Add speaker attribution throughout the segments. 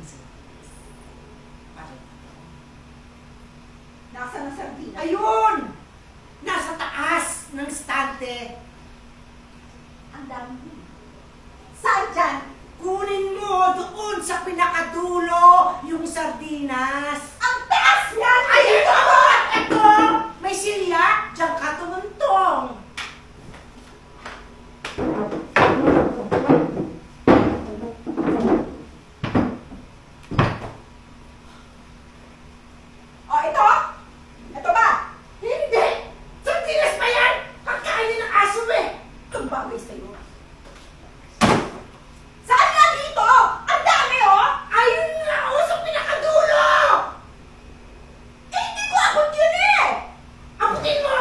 Speaker 1: surprise.
Speaker 2: Nasaan ang sardina?
Speaker 1: Ayun! Nasa taas ng stante.
Speaker 2: Ang dami. Saan dyan?
Speaker 1: Kunin mo doon sa pinakadulo yung sardinas.
Speaker 2: Ang taas yan!
Speaker 1: Ay, ito! Ito! May silya! Diyan ka tumuntong.
Speaker 2: O, ito? Ito ba?
Speaker 1: Hindi! Sardinas pa yan! Pagkain ng aso eh!
Speaker 2: Ang bagay sa'yo. Saan nga dito? Ang dami, oh!
Speaker 1: Ayun nga! O, sa pinakadulo!
Speaker 2: Eh, hindi ko abot yun eh!
Speaker 1: Abutin mo!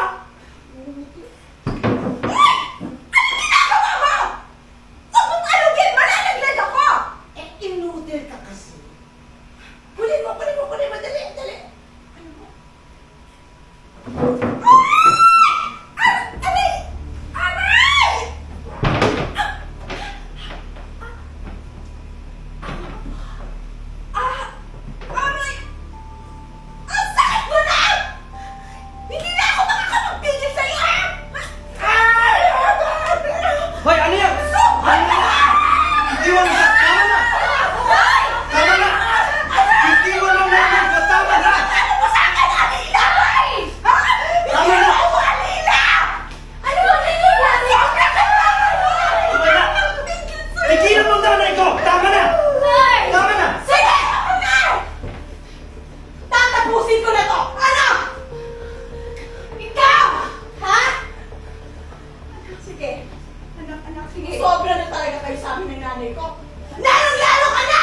Speaker 2: Uy! Ano ginagawa mo? Huwag mong alugin! Malalaglag ako!
Speaker 1: Eh, inutil ka kasi. Kunin mo! Dali, dali!
Speaker 2: Ano mo? Aray! Aray! Aray! Ang sakit mo na! Hindi na ako makakapagpigil sa'yo!
Speaker 1: Ay!
Speaker 3: Hoy, ano yan?
Speaker 2: Sobra na!
Speaker 3: Iwan na! Tama na! Tama na! Iwan lang natin ko! Tama na!
Speaker 2: Ano mo sa akin, Alila? Ha? Hindi
Speaker 3: Tama na!
Speaker 2: ako Alila! Ano ba Alila? Sobra ka na!
Speaker 3: Tama na! Tigilan mo ang nanay ko! Tama na! Tama na!
Speaker 2: Sige! Ako na! Tatapusin ko na to! Ano? Ikaw! Ha? Sige. Anak, sige. Sobra na talaga kayo sa amin ng nanay ko. Lalong-lalo ka na!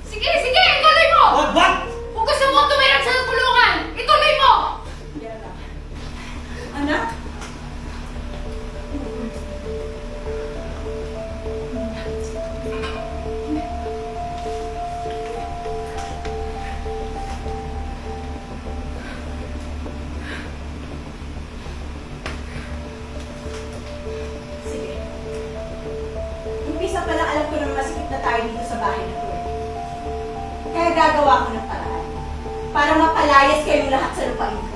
Speaker 4: Sige, sige! Ituloy mo!
Speaker 3: Wag!
Speaker 4: Kung gusto mo tumirap sa kulungan, ituloy mo!
Speaker 2: Yan na. Anak? Sige. Umpisa pa lang alam ko na masikip na tayo dito sa bahay na to eh. Kaya gagawa ko ng paraan para mapalayas kayong lahat sa lupain.